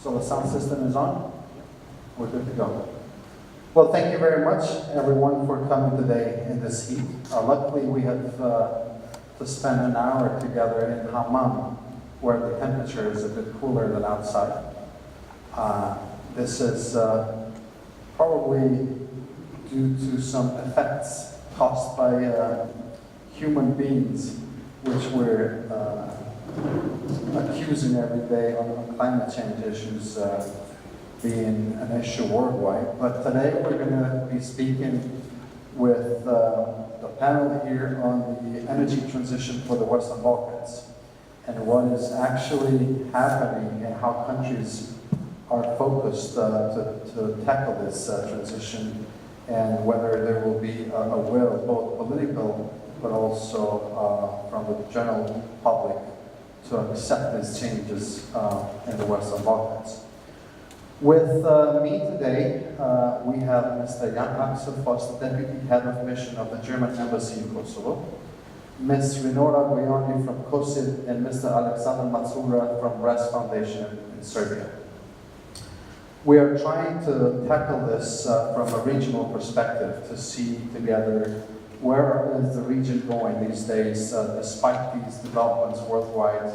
So the sound system is on. We're good to go. Well, thank you very much, everyone, for coming today in this heat. Luckily, we have to spend an hour together in Hammam, where the temperature is a bit cooler than outside. This is probably due to some effects caused by human beings, which we're accusing every day on climate change issues being an issue worldwide. But today we're going to be speaking with the panel here on the energy transition for the Western Balkans and what is actually happening and how countries are focused to tackle this transition, and whether there will be a will, both political but also from the general public, to accept these changes in the Western Balkans. With me today, we have Mr. Axel VOSS, Deputy Head of Mission of the German Embassy in Kosovo, Ms. Rinora Gojani from KOSID, and Mr. Aleksandar Macura from Western Foundation in Serbia. We are trying to tackle this from a regional perspective to see together where is the region going these days, despite these developments worldwide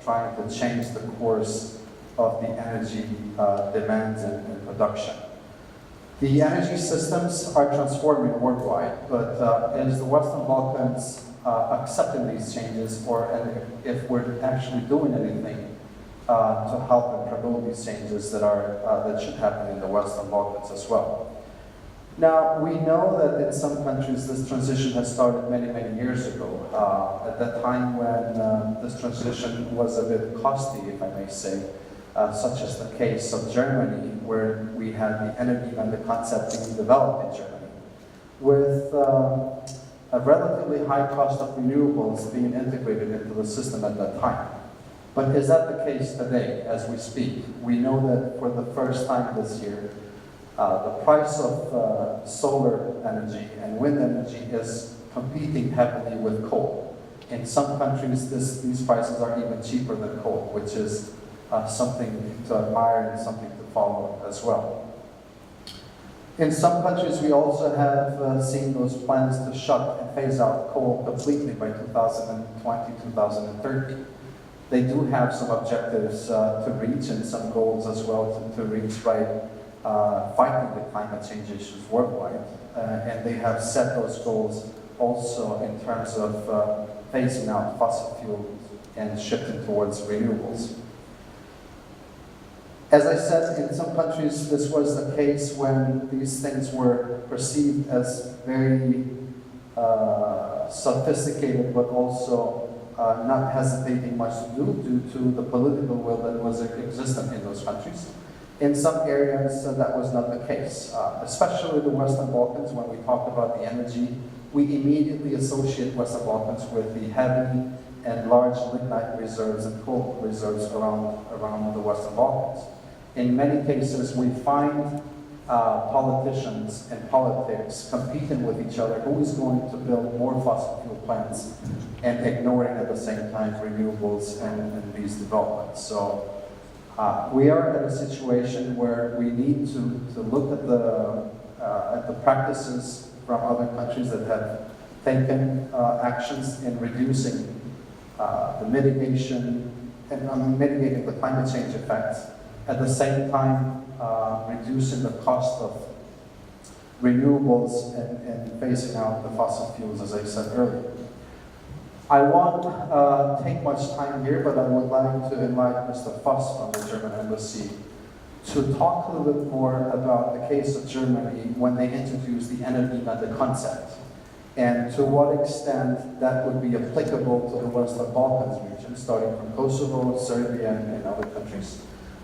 trying to change the course of the energy demands and production. The energy systems are transforming worldwide, but is the Western Balkans accepting these changes, or if we're actually doing anything to help and promote these changes that should happen in the Western Balkans as well. Now, we know that in some countries this transition has started many, many years ago. At that time when this transition was a bit costly, if I may say, such as the case of Germany, where we had the Energiewende concept being developed in Germany, with a relatively high cost of renewables being integrated into the system at that time. But is that the case today, as we speak? We know that for the first time this year, the price of solar energy and wind energy is competing heavily with coal. In some countries, these prices are even cheaper than coal, which is something to admire and something to follow as well. In some countries, we also have seen those plans to shut and phase out coal completely by 2020, 2030. They do have some objectives to reach and some goals as well to reach by fighting the climate change issues worldwide. And they have set those goals also in terms of phasing out fossil fuels and shifting towards renewables. As I said, in some countries this was the case when these things were perceived as very sophisticated, but also not hesitating much to do due to the political will that was existent in those countries. In some areas that was not the case, especially the Western Balkans. When we talk about the energy, we immediately associate Western Balkans with the heavy and large lignite reserves and coal reserves around the Western Balkans. In many cases, we find politicians and politics competing with each other, who is going to build more fossil fuel plants and ignoring at the same time renewables and these developments. So we are at a situation where we need to look at the practices from other countries that have taken actions in reducing the mitigation and mitigating the climate change effects, at the same time reducing the cost of renewables and phasing out the fossil fuels, as I said earlier. I won't take much time here, but I would like to invite Mr. VOSS from the German Embassy to talk a little bit more about the case of Germany when they introduced the Energiewende concept, and to what extent that would be applicable to the Western Balkans region, starting from Kosovo, Serbia, and other countries,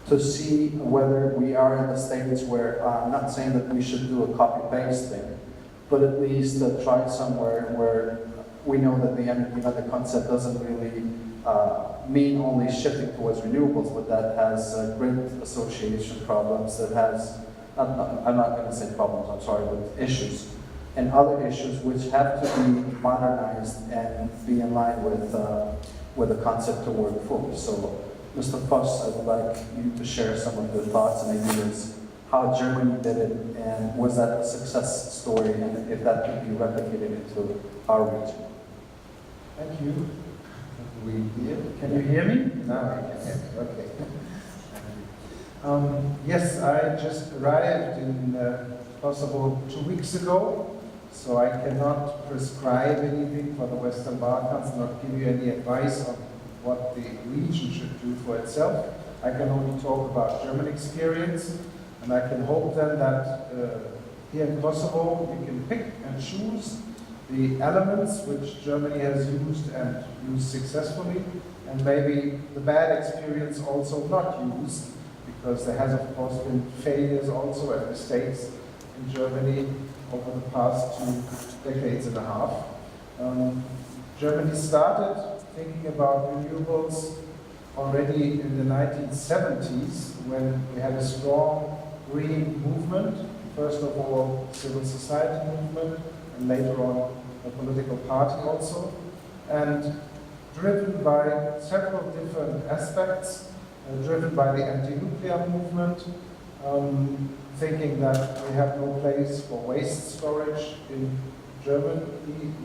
to see whether we are in the stage where, I'm not saying that we should do a copy-paste thing, but at least try somewhere where we know that the Energiewende concept doesn't really mean only shifting towards renewables, but that has grid association problems, that has, I'm not going to say problems, I'm sorry, but issues, and other issues which have to be modernized and be in line with the concept to work fully. So Mr. Voss, I would like you to share some of your thoughts and ideas, how Germany did it, and was that a success story, and if that could be replicated into our region. Thank you. Can you hear me? Now I can hear me. Okay. Yes, I just arrived in Kosovo 2 weeks ago, so I cannot prescribe anything for the Western Balkans, not give you any advice on what the region should do for itself. I can only talk about German experience, and I can hope then that here in Kosovo we can pick and choose the elements which Germany has used and used successfully, and maybe the bad experience also not used, because there has of course been failures also and mistakes in Germany over the past 2 decades and a half. Germany started thinking about renewables already in the 1970s, when we had a strong green movement, first of all civil society movement, and later on a political party also, and driven by several different aspects, driven by the anti-nuclear movement, thinking that we have no place for waste storage in Germany,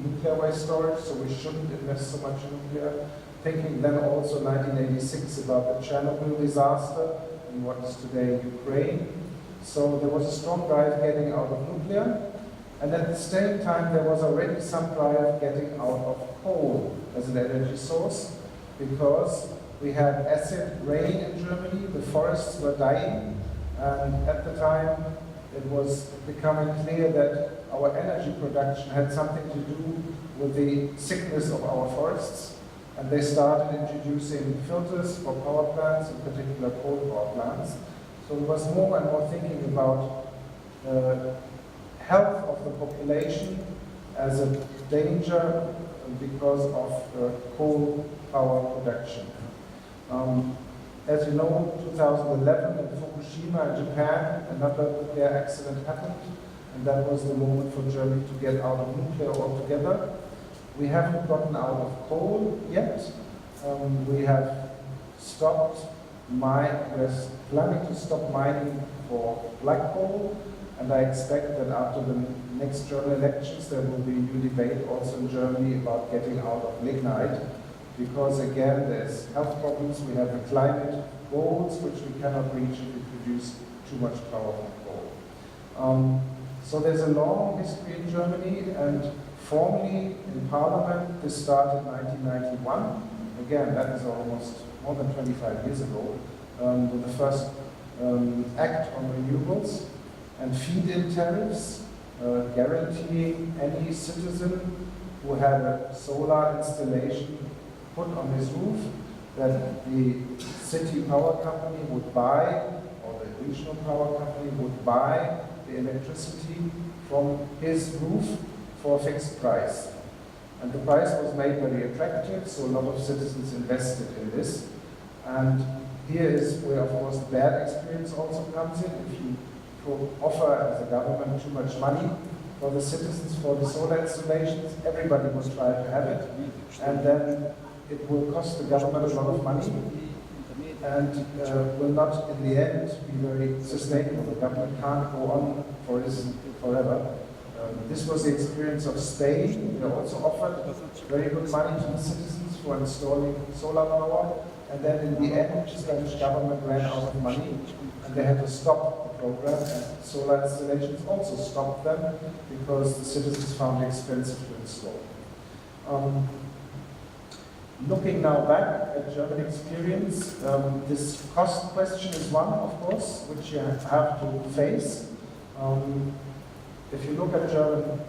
nuclear waste storage, so we shouldn't invest so much in nuclear. Thinking then also 1986 about the Chernobyl disaster in what is today Ukraine. So there was a strong drive getting out of nuclear, and at the same time there was already some drive getting out of coal as an energy source, because we had acid rain in Germany, the forests were dying, and at the time it was becoming clear that our energy production had something to do with the sickness of our forests, and they started introducing filters for power plants, in particular coal power plants. So there was more and more thinking about health of the population as a danger because of coal power production. As you know, 2011 in Fukushima in Japan, another nuclear accident happened, and that was the moment for Germany to get out of nuclear altogether. We haven't gotten out of coal yet. We have stopped we're planning to stop mining for black coal, and I expect that after the next German elections there will be a new debate also in Germany about getting out of lignite, because again there's health problems. We have the climate goals which we cannot reach if we produce too much power from coal. So there's a long history in Germany, and formally in Parliament this started in 1991. Again, that is almost more than 25 years ago, with the first act on renewables and feed-in tariffs, guaranteeing any citizen who had a solar installation put on his roof that the city power company would buy, or the regional power company would buy the electricity from his roof for a fixed price. And the price was made very attractive, so a lot of citizens invested in this. And here is where, of course, the bad experience also comes in. If you offer as a government too much money for the citizens for the solar installations, everybody will try to have it, and then it will cost the government a lot of money, and will not, in the end, be very sustainable. The government can't go on forever. This was the experience of Spain. They also offered very good money to the citizens for installing solar power, and then in the end, the Spanish government ran out of money, and they had to stop the program, and solar installations also stopped them because the citizens found it expensive to install. Looking now back at German experience, this cost question is one, of course, which you have to face. If you look at German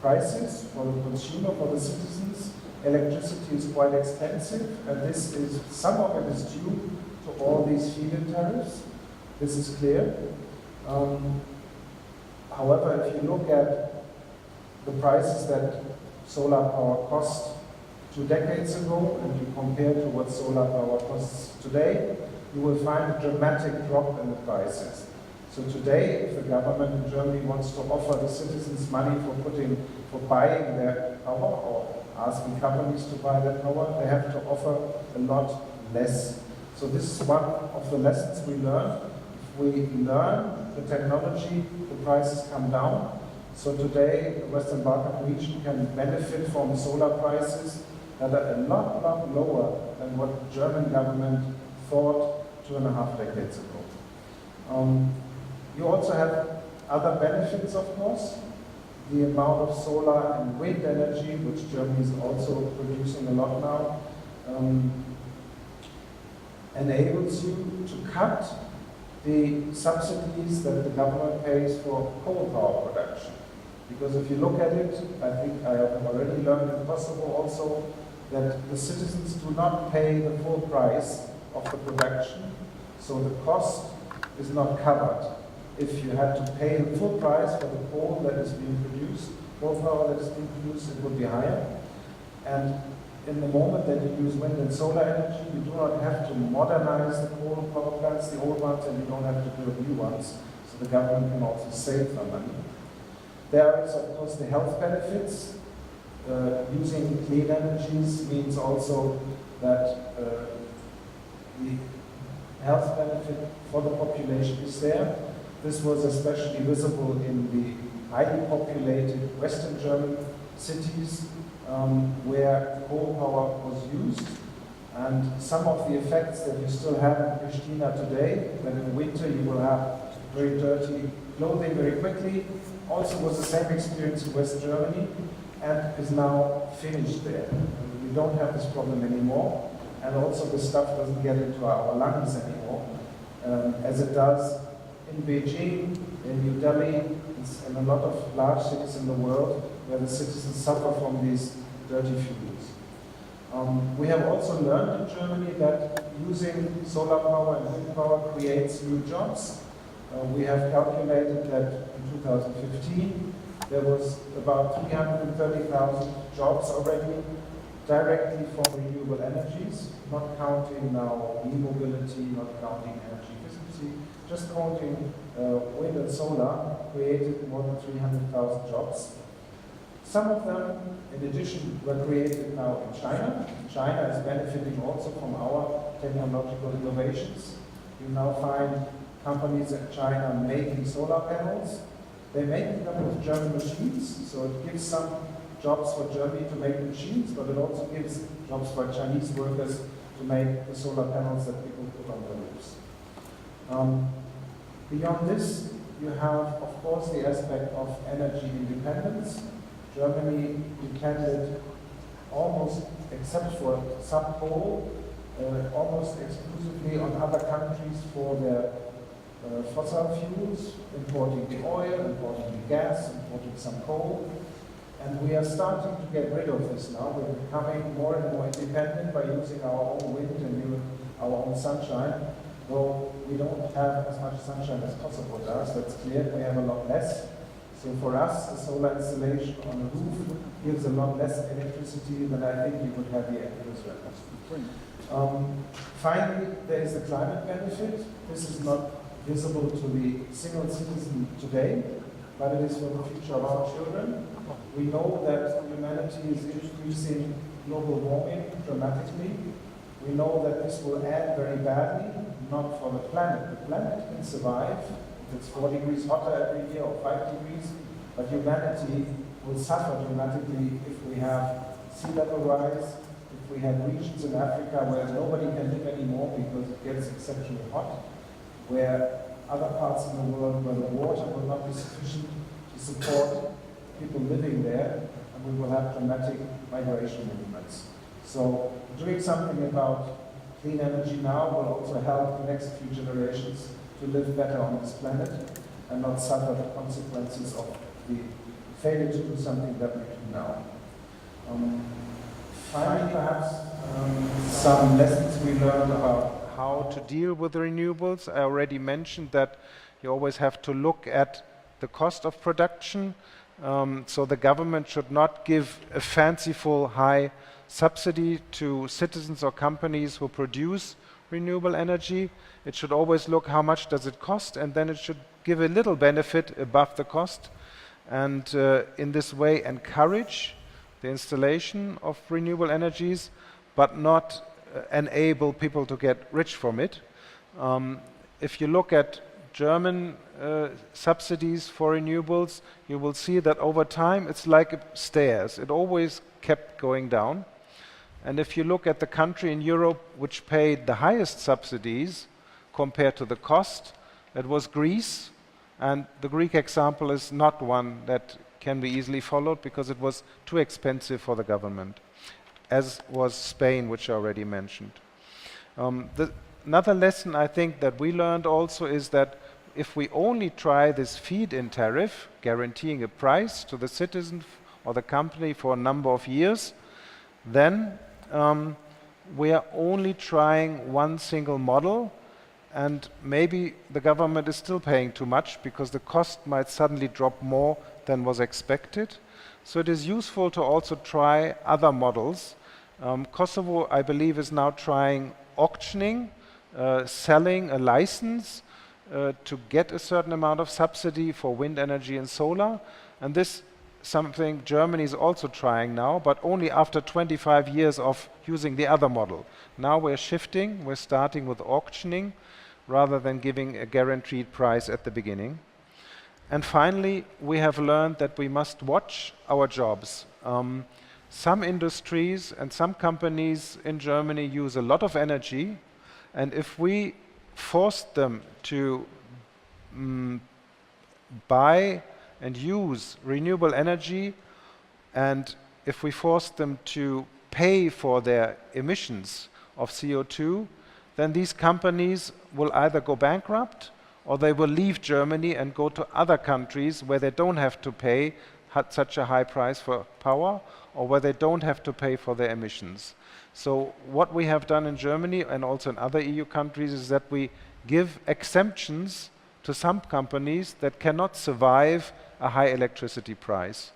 prices for the consumer, for the citizens, electricity is quite expensive, and some of it is due to all these feed-in tariffs. This is clear. However, if you look at the prices that solar power cost 2 decades ago, and you compare to what solar power costs today, you will find a dramatic drop in the prices. So today, if the government in Germany wants to offer the citizens money for buying their power, or asking companies to buy their power, they have to offer a lot less. So this is one of the lessons we learned. If we learn the technology, the prices come down. So today, the Western Balkan region can benefit from solar prices that are a lot lower than what the German government thought 2.5 decades ago. You also have other benefits, of course. The amount of solar and wind energy, which Germany is also producing a lot now, enables you to cut the subsidies that the government pays for coal power production. Because if you look at it, I think I have already learned in Kosovo also, that the citizens do not pay the full price of the production, so the cost is not covered. If you had to pay the full price for the coal that is being produced, coal power that is being produced, it would be higher. And in the moment that you use wind and solar energy, you do not have to modernize the coal power plants, the old ones, and you don't have to build new ones. So the government can also save some money. There is, of course, the health benefits. Using clean energies means also that the health benefit for the population is there. This was especially visible in the highly populated Western German cities where coal power was used. And some of the effects that you still have in Pristina today, that in winter you will have very dirty clothing very quickly, also was the same experience in West Germany and is now finished there. We don't have this problem anymore, and also the stuff doesn't get into our lungs anymore, as it does in Beijing, in New Delhi, and a lot of large cities in the world where the citizens suffer from these dirty fuels. We have also learned in Germany that using solar power and wind power creates new jobs. We have calculated that in 2015 there was about 330,000 jobs already directly from renewable energies, not counting now e-mobility, not counting energy efficiency, just counting wind and solar created more than 300,000 jobs. Some of them, in addition, were created now in China. China is benefiting also from our technological innovations. You now find companies in China making solar panels. They make them with German machines, so it gives some jobs for Germany to make machines, but it also gives jobs for Chinese workers to make the solar panels that people put on their roofs. Beyond this, you have, of course, the aspect of energy independence. Germany depended almost, except for sub-coal, almost exclusively on other countries for their fossil fuels, importing the oil, importing the gas, importing some coal. And we are starting to get rid of this now. We're becoming more and more independent by using our own wind and our own sunshine. Though we don't have as much sunshine as Kosovo does, that's clear. We have a lot less. So for us, a solar installation on a roof gives a lot less electricity than I think you would have here in Prizren. Finally, there is the climate benefit. This is not visible to the single citizen today, but it is for the future of our children. We know that humanity is increasing global warming dramatically. We know that this will end very badly, not for the planet. The planet can survive. It's 4 degrees hotter every year or 5 degrees, but humanity will suffer dramatically if we have sea level rise, if we have regions in Africa where nobody can live anymore because it gets exceptionally hot, where other parts of the world where the water will not be sufficient to support people living there, and we will have dramatic migration movements. So doing something about clean energy now will also help the next few generations to live better on this planet and not suffer the consequences of the failure to do something that we do now. Finally, perhaps, some lessons we learned about how to deal with the renewables. I already mentioned that you always have to look at the cost of production. So the government should not give a fanciful high subsidy to citizens or companies who produce renewable energy. It should always look how much does it cost, and then it should give a little benefit above the cost, and in this way encourage the installation of renewable energies, but not enable people to get rich from it. If you look at German subsidies for renewables, you will see that over time it's like stairs. It always kept going down. And if you look at the country in Europe which paid the highest subsidies compared to the cost, it was Greece. And the Greek example is not one that can be easily followed because it was too expensive for the government, as was Spain, which I already mentioned. Another lesson I think that we learned also is that if we only try this feed-in tariff, guaranteeing a price to the citizen or the company for a number of years, then we are only trying one single model, and maybe the government is still paying too much because the cost might suddenly drop more than was expected. So it is useful to also try other models. Kosovo, I believe, is now trying auctioning, selling a license to get a certain amount of subsidy for wind energy and solar. And this something Germany is also trying now, but only after 25 years of using the other model. Now we're shifting, we're starting with auctioning rather than giving a guaranteed price at the beginning. And finally, we have learned that we must watch our jobs. Some industries and some companies in Germany use a lot of energy, and if we forced them to buy and use renewable energy, and if we forced them to pay for their emissions of CO2, then these companies will either go bankrupt or they will leave Germany and go to other countries where they don't have to pay such a high price for power, or where they don't have to pay for their emissions. So what we have done in Germany and also in other EU countries is that we give exemptions to some companies that cannot survive a high electricity price.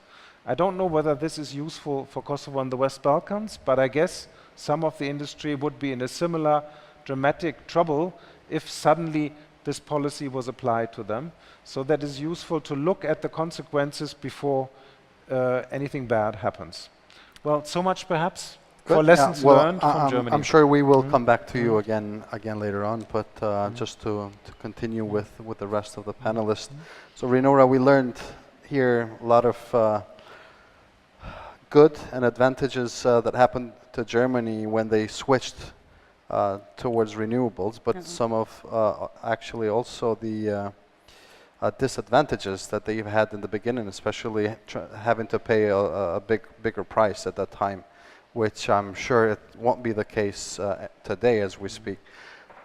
I don't know whether this is useful for Kosovo and the West Balkans, but I guess some of the industry would be in a similar dramatic trouble if suddenly this policy was applied to them. So that is useful to look at the consequences before anything bad happens. Well, so much perhaps for lessons learned from Germany. I'm sure we will come back to you again later on, but just to continue with the rest of the panelists. So Rinora, we learned here a lot of good and advantages that happened to Germany when they switched towards renewables, but some of actually also the disadvantages that they've had in the beginning, especially having to pay a bigger price at that time, which I'm sure it won't be the case today as we speak.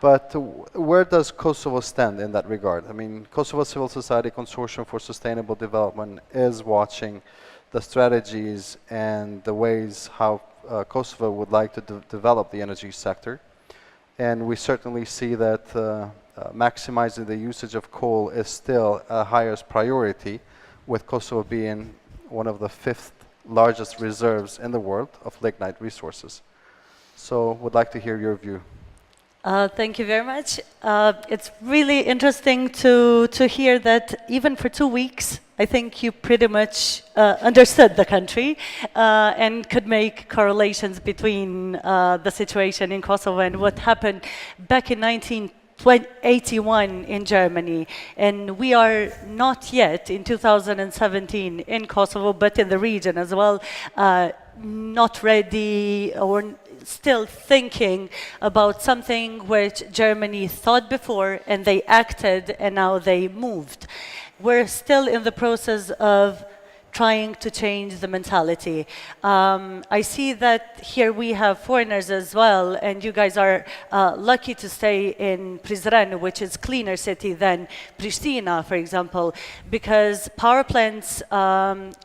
But where does Kosovo stand in that regard? I mean, Kosovo Civil Society Consortium for Sustainable Development is watching the strategies and the ways how Kosovo would like to develop the energy sector. And we certainly see that maximizing the usage of coal is still a highest priority, with Kosovo being one of the 5th largest reserves in the world of lignite resources. So would like to hear your view. Thank you very much. It's really interesting to hear that even for 2 weeks, I think you pretty much understood the country and could make correlations between the situation in Kosovo and what happened back in 1981 in Germany. And we are not yet in 2017 in Kosovo, but in the region as well, not ready or still thinking about something which Germany thought before and they acted and now they moved. We're still in the process of trying to change the mentality. I see that here we have foreigners as well, and you guys are lucky to stay in Prizren, which is cleaner city than Pristina, for example, because power plants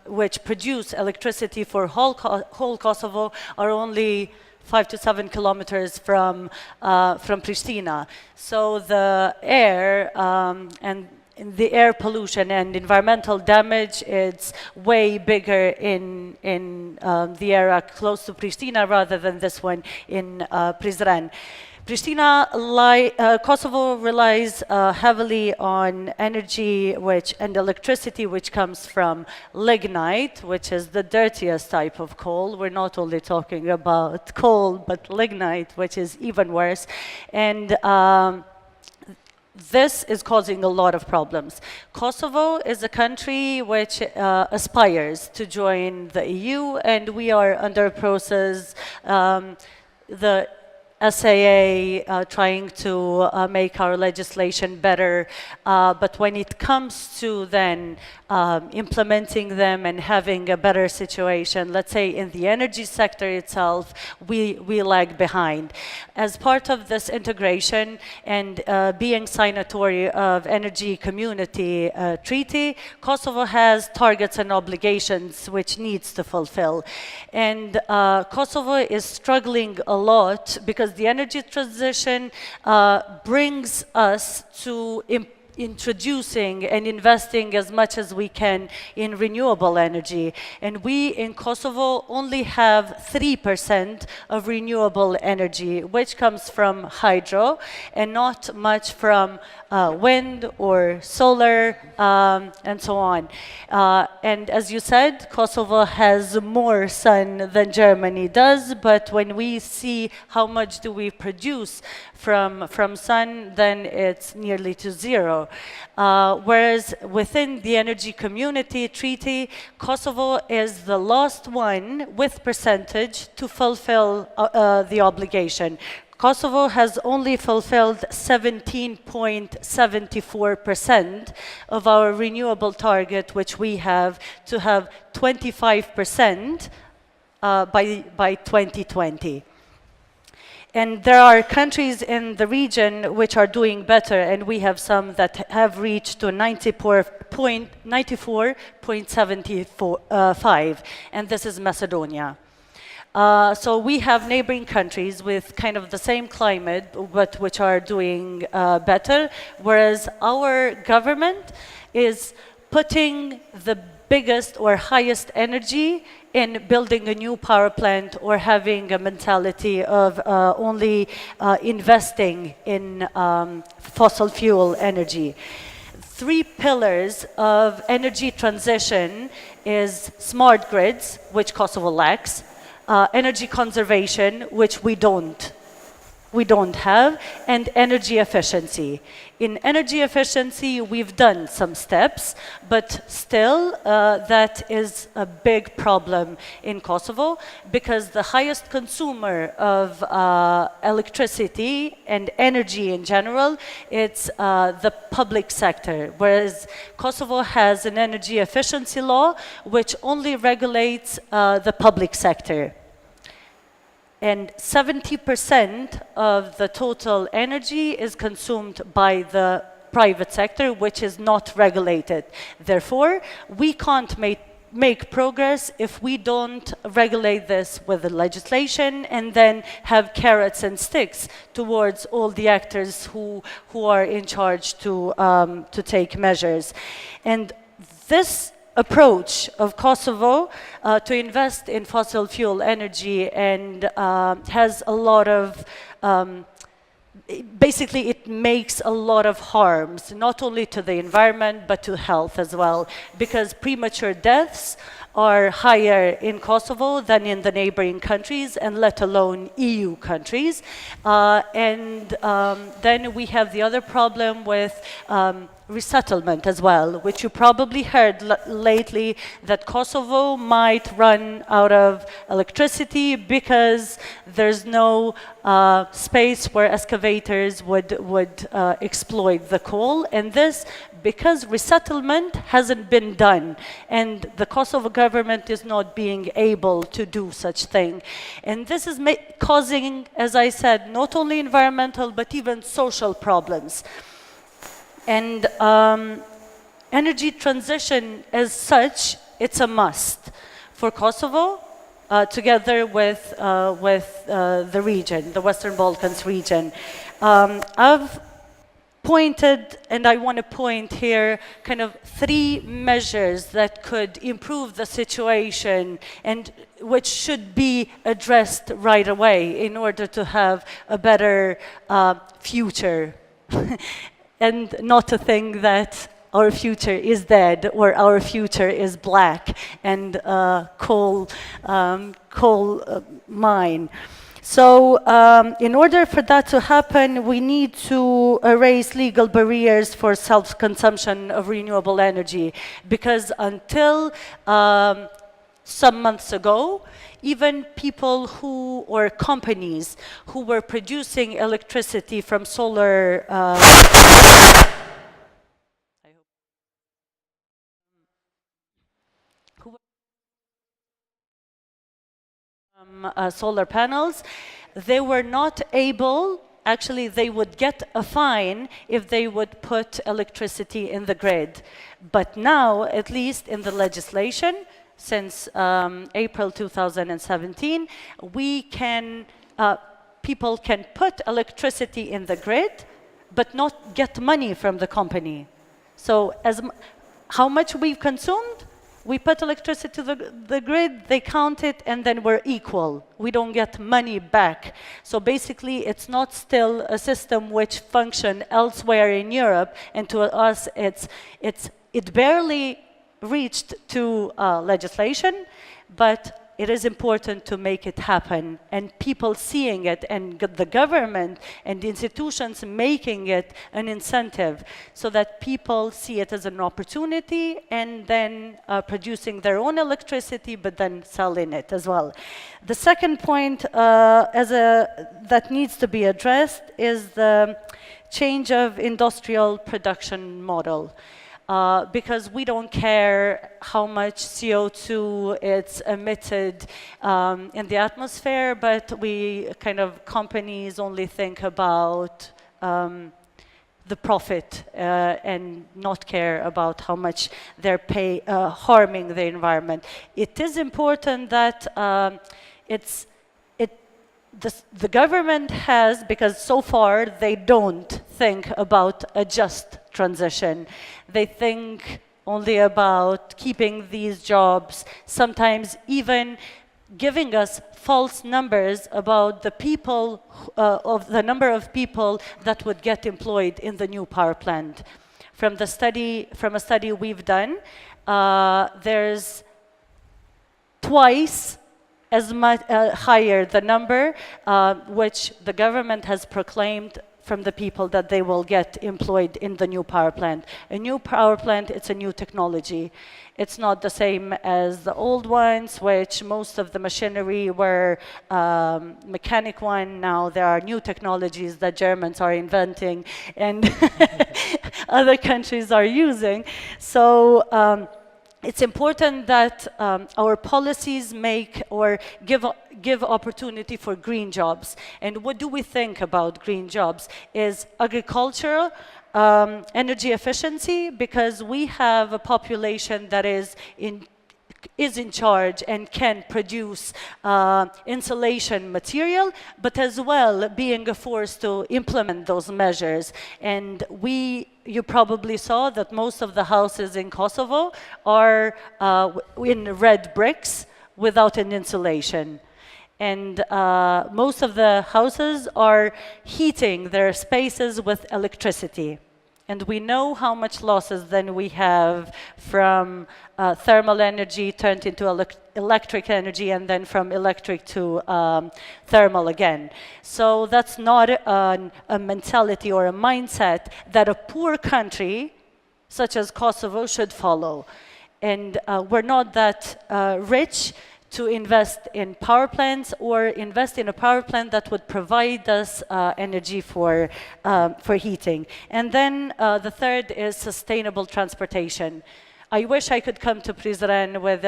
which produce electricity for whole Kosovo are only 5 to 7 kilometers from Pristina. So the air and the air pollution and environmental damage, it's way bigger in the area close to Pristina rather than this one in Prizren. Kosovo relies heavily on energy and electricity which comes from lignite, which is the dirtiest type of coal. We're not only talking about coal, but lignite, which is even worse. And this is causing a lot of problems. Kosovo is a country which aspires to join the EU, and we are under process. The SAA trying to make our legislation better, but when it comes to then implementing them and having a better situation, let's say in the energy sector itself, we lag behind. As part of this integration and being signatory of Energy Community Treaty, Kosovo has targets and obligations which needs to fulfill. And Kosovo is struggling a lot because the energy transition brings us to introducing and investing as much as we can in renewable energy. And we in Kosovo only have 3% of renewable energy, which comes from hydro and not much from wind or solar and so on. And as you said, Kosovo has more sun than Germany does, but when we see how much do we produce from sun, then it's nearly to zero. Whereas within the Energy Community Treaty, Kosovo is the last one with percentage to fulfill the obligation. Kosovo has only fulfilled 17.74% of our renewable target, which we have to have 25% by 2020. And there are countries in the region which are doing better, and we have some that have reached to 94.75, and this is Macedonia. So we have neighboring countries with kind of the same climate, but which are doing better, whereas our government is putting the biggest or highest energy in building a new power plant or having a mentality of only investing in fossil fuel energy. 3 pillars of energy transition is smart grids, which Kosovo lacks, energy conservation, which we don't have, and energy efficiency. In energy efficiency, we've done some steps, but still that is a big problem in Kosovo because the highest consumer of electricity and energy in general, it's the public sector, whereas Kosovo has an energy efficiency law which only regulates the public sector. And 70% of the total energy is consumed by the private sector, which is not regulated. Therefore, we can't make progress if we don't regulate this with the legislation and then have carrots and sticks towards all the actors who are in charge to take measures. And this approach of Kosovo to invest in fossil fuel energy and has a lot of basically it makes a lot of harms, not only to the environment but to health as well, because premature deaths are higher in Kosovo than in the neighboring countries, and let alone EU countries. Then we have the other problem with resettlement as well, which you probably heard lately, that Kosovo might run out of electricity because there's no space where excavators would exploit the coal, and this because resettlement hasn't been done, and the Kosovo government is not being able to do such thing. And this is causing, as I said, not only environmental but even social problems. And energy transition as such, it's a must for Kosovo, together with the region, the Western Balkans region. pointed, and I want to point here, kind of 3 measures that could improve the situation and which should be addressed right away in order to have a better future. And not to think that our future is dead or our future is black and coal mine. So in order for that to happen, we need to erase legal barriers for self-consumption of renewable energy, because until some months ago, even people who, or companies who were producing electricity from solar solar panels, they were not able, actually they would get a fine if they would put electricity in the grid. But now, at least in the legislation, since April 2017, people can put electricity in the grid, but not get money from the company. So how much we've consumed, we put electricity to the grid, they count it, and then we're equal. We don't get money back. So basically, it's not still a system which functions elsewhere in Europe, and to us, it barely reached to legislation, but it is important to make it happen, and people seeing it, and the government and the institutions making it an incentive, so that people see it as an opportunity, and then producing their own electricity, but then selling it as well. The second point that needs to be addressed is the change of industrial production model. Because we don't care how much CO2 it's emitted in the atmosphere, but companies only think about the profit and not care about how much they're harming the environment. It is important that the government has, because so far they don't think about a just transition. They think only about keeping these jobs, sometimes even giving us false numbers about the people, of the number of people that would get employed in the new power plant. From a study we've done, there's twice as much higher the number which the government has proclaimed from the people that they will get employed in the new power plant. A new power plant, it's a new technology. It's not the same as the old ones, which most of the machinery were mechanic one. Now there are new technologies that Germans are inventing and other countries are using. So it's important that our policies make or give opportunity for green jobs. And what do we think about green jobs? Is agriculture, energy efficiency, because we have a population that is in charge and can produce insulation material, but as well being a force to implement those measures. And you probably saw that most of the houses in Kosovo are in red bricks without an insulation. And most of the houses are heating their spaces with electricity. And we know how much losses then we have from thermal energy turned into electric energy, and then from electric to thermal again. So that's not a mentality or a mindset that a poor country such as Kosovo should follow. And we're not that rich to invest in power plants or invest in a power plant that would provide us energy for heating. And then the third is sustainable transportation. I wish I could come to Prizren with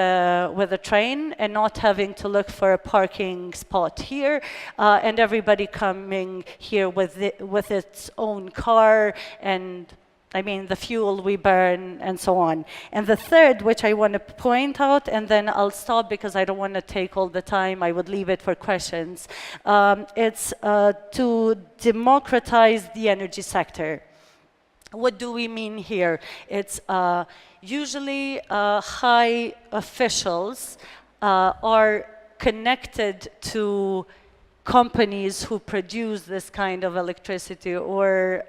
a train and not having to look for a parking spot here, and everybody coming here with its own car, and I mean, the fuel we burn and so on. And the third, which I want to point out, and then I'll stop because I don't want to take all the time, I would leave it for questions. It's to democratize the energy sector. What do we mean here? It's usually high officials are connected to companies who produce this kind of electricity, or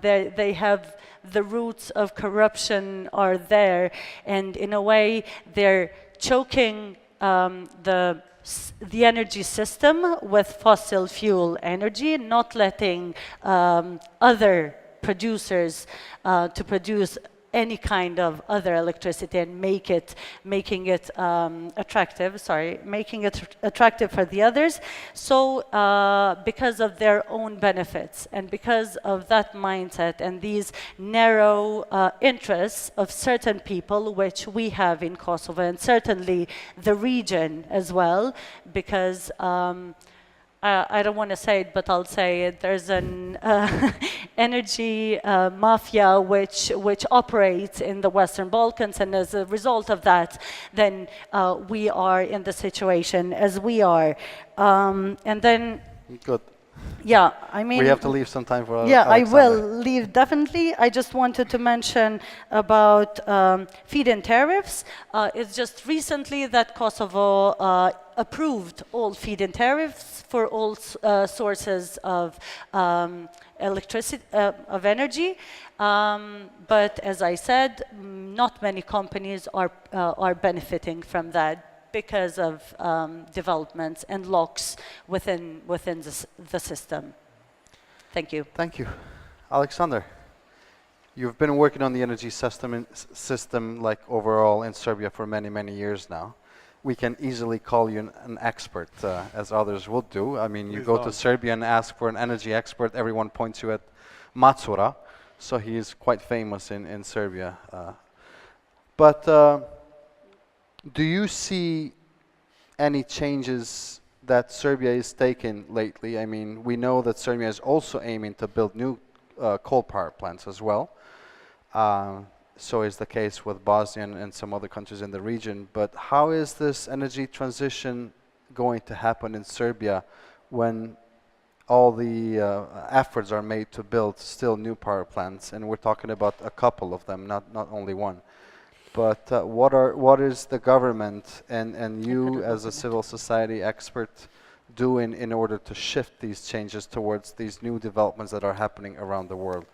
they have the roots of corruption are there, and in a way they're choking the energy system with fossil fuel energy, not letting other producers to produce any kind of other electricity and making it attractive for the others. So because of their own benefits and because of that mindset and these narrow interests of certain people, which we have in Kosovo and certainly the region as well, because I don't want to say it, but I'll say it. There's an energy mafia which operates in the Western Balkans, and as a result of that, then we are in the situation as we are. And then, good. Yeah, I mean, we have to leave some time for. Yeah, Aleksandar. I will leave definitely. I just wanted to mention about feed-in tariffs. It's just recently that Kosovo approved all feed-in tariffs for all sources of electricity, of energy. But as I said, not many companies are benefiting from that because of developments and locks within the system. Thank you. Thank you. Aleksandar, you've been working on the energy system like overall in Serbia for many, many years now. We can easily call you an expert, as others will do. I mean, you go to Serbia and ask for an energy expert, everyone points you at Macura, so he is quite famous in Serbia. But do you see any changes that Serbia is taking lately? I mean, we know that Serbia is also aiming to build new coal power plants as well. So is the case with Bosnia and some other countries in the region. But how is this energy transition going to happen in Serbia when all the efforts are made to build still new power plants? And we're talking about a couple of them, not only one. But what is the government and you as a civil society expert doing in order to shift these changes towards these new developments that are happening around the world?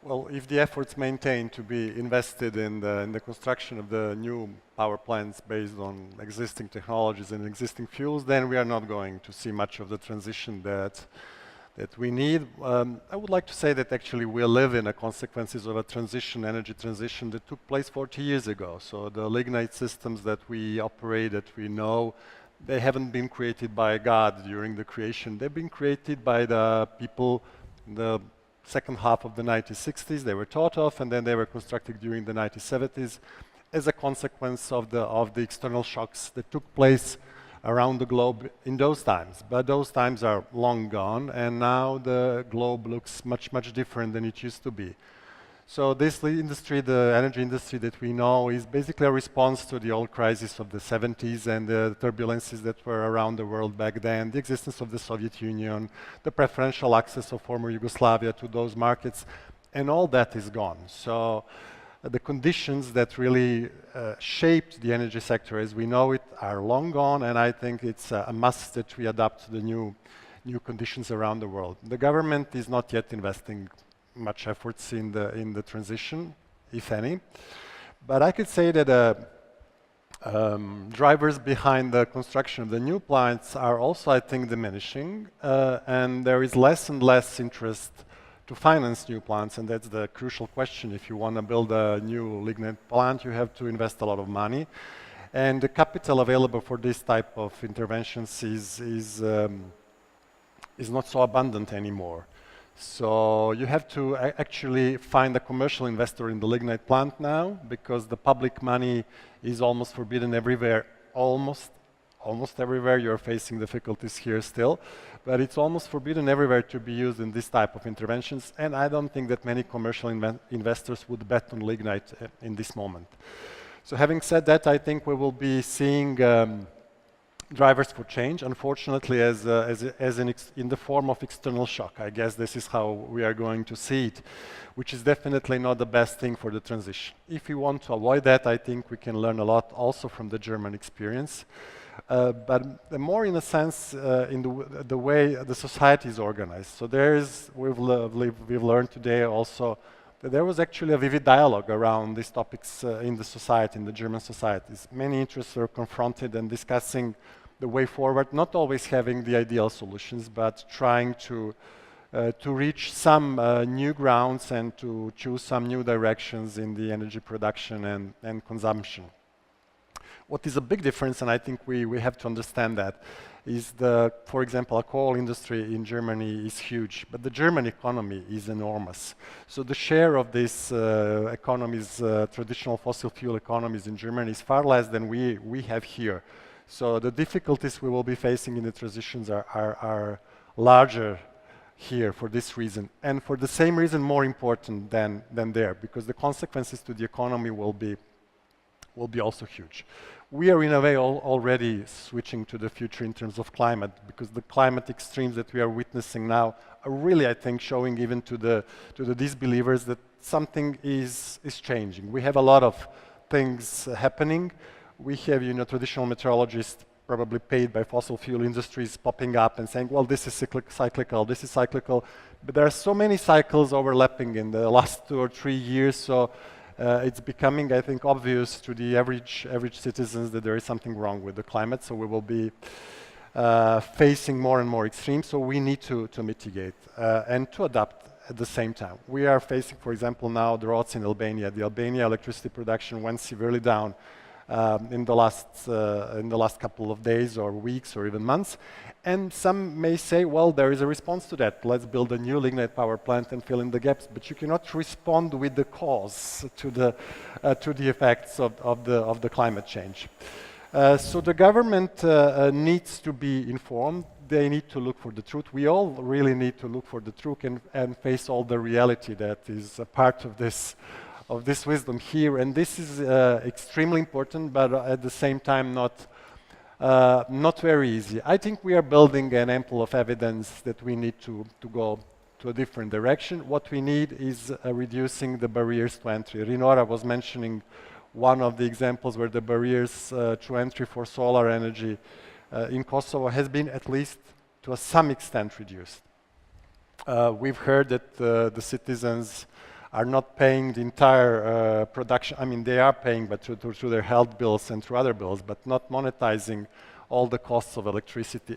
Well, if the efforts maintain to be invested in the construction of the new power plants based on existing technologies and existing fuels, then we are not going to see much of the transition that we need. I would like to say that actually we live in the consequences of a transition, energy transition that took place 40 years ago. So the lignite systems that we operate, that we know, they haven't been created by God during the creation. They've been created by the people in the second half of the 1960s. They were thought of, and then they were constructed during the 1970s as a consequence of the external shocks that took place around the globe in those times. But those times are long gone, and now the globe looks much, much different than it used to be. So this industry, the energy industry that we know, is basically a response to the old crisis of the 70s and the turbulences that were around the world back then, the existence of the Soviet Union, the preferential access of former Yugoslavia to those markets, and all that is gone. So the conditions that really shaped the energy sector as we know it are long gone, and I think it's a must that we adapt to the new conditions around the world. The government is not yet investing much efforts in the transition, if any. But I could say that drivers behind the construction of the new plants are also, I think, diminishing, and there is less and less interest to finance new plants, and that's the crucial question. If you want to build a new lignite plant, you have to invest a lot of money, and the capital available for this type of interventions is not so abundant anymore. So you have to actually find a commercial investor in the lignite plant now, because the public money is almost forbidden everywhere. Almost everywhere. You're facing difficulties here still, but it's almost forbidden everywhere to be used in this type of interventions, and I don't think that many commercial investors would bet on lignite in this moment. So having said that, I think we will be seeing drivers for change, unfortunately, in the form of external shock. I guess this is how we are going to see it, which is definitely not the best thing for the transition. If we want to avoid that, I think we can learn a lot also from the German experience. But more in a sense in the way the society is organized. So we've learned today also that there was actually a vivid dialogue around these topics in the society, in the German societies. Many interests were confronted and discussing the way forward, not always having the ideal solutions, but trying to reach some new grounds and to choose some new directions in the energy production and consumption. What is a big difference, and I think we have to understand that, is for example, a coal industry in Germany is huge, but the German economy is enormous. So the share of these economies, traditional fossil fuel economies in Germany is far less than we have here. So the difficulties we will be facing in the transitions are larger here for this reason, and for the same reason more important than there, because the consequences to the economy will be also huge. We are in a way already switching to the future in terms of climate, because the climate extremes that we are witnessing now are really, I think, showing even to the disbelievers that something is changing. We have a lot of things happening. We have, traditional meteorologists probably paid by fossil fuel industries popping up and saying, well, this is cyclical, this is cyclical. But there are so many cycles overlapping in the last 2 or 3 years, so it's becoming, I think, obvious to the average citizens that there is something wrong with the climate. So we will be facing more and more extremes. So we need to mitigate and to adapt at the same time. We are facing, for example, now droughts in Albania. The Albania electricity production went severely down in the last couple of days or weeks or even months. And some may say, well, there is a response to that. Let's build a new lignite power plant and fill in the gaps. But you cannot respond with the cause to the effects of the climate change. So the government needs to be informed. They need to look for the truth. We all really need to look for the truth and face all the reality that is a part of this wisdom here. And this is extremely important, but at the same time not very easy. I think we are building an ample of evidence that we need to go to a different direction. What we need is reducing the barriers to entry. Rinora was mentioning one of the examples where the barriers to entry for solar energy in Kosovo has been at least to some extent reduced. We've heard that the citizens are not paying the entire production. I mean, they are paying, but through their health bills and through other bills, but not monetizing all the costs of electricity.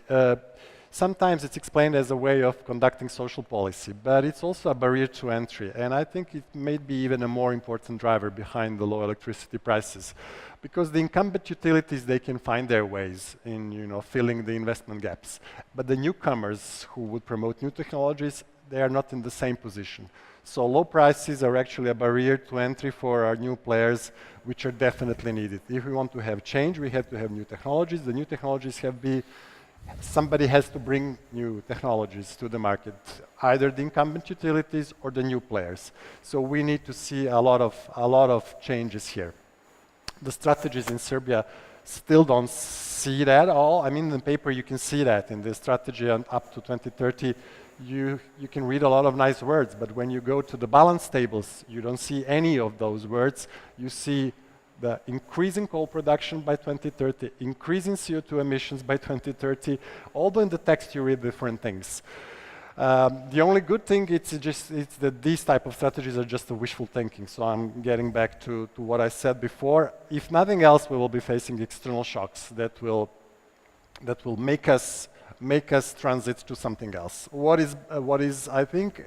Sometimes it's explained as a way of conducting social policy, but it's also a barrier to entry. And I think it may be even a more important driver behind the low electricity prices, because the incumbent utilities, they can find their ways in filling the investment gaps. But the newcomers who would promote new technologies, they are not in the same position. So low prices are actually a barrier to entry for our new players, which are definitely needed. If we want to have change, we have to have new technologies. The new technologies somebody has to bring new technologies to the market, either the incumbent utilities or the new players. So we need to see a lot of changes here. The strategies in Serbia still don't see that at all. I mean, in the paper you can see that in the strategy up to 2030. You can read a lot of nice words, but when you go to the balance tables, you don't see any of those words. You see the increasing coal production by 2030, increasing CO2 emissions by 2030, although in the text you read different things. The only good thing it's that these type of strategies are just a wishful thinking. So I'm getting back to what I said before. If nothing else, we will be facing external shocks that will make us transit to something else. What is I think,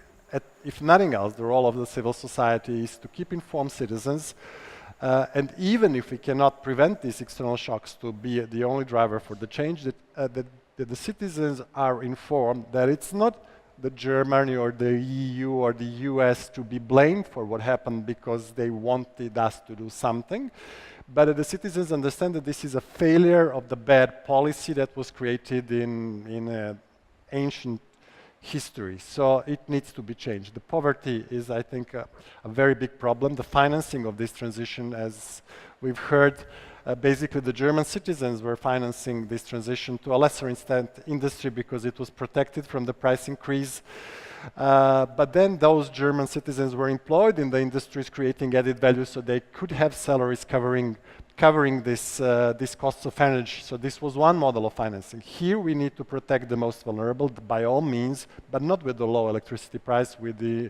if nothing else, the role of the civil society is to keep informed citizens, and even if we cannot prevent these external shocks to be the only driver for the change, that the citizens are informed that it's not the Germany or the EU or the US to be blamed for what happened because they wanted us to do something, but the citizens understand that this is a failure of the bad policy that was created in ancient history. So it needs to be changed. The poverty is, I think, a very big problem. The financing of this transition, as we've heard, basically the German citizens were financing this transition, to a lesser extent industry, because it was protected from the price increase. But then those German citizens were employed in the industries creating added value, so they could have salaries covering this costs of energy. So this was one model of financing. Here we need to protect the most vulnerable by all means, but not with the low electricity price, with the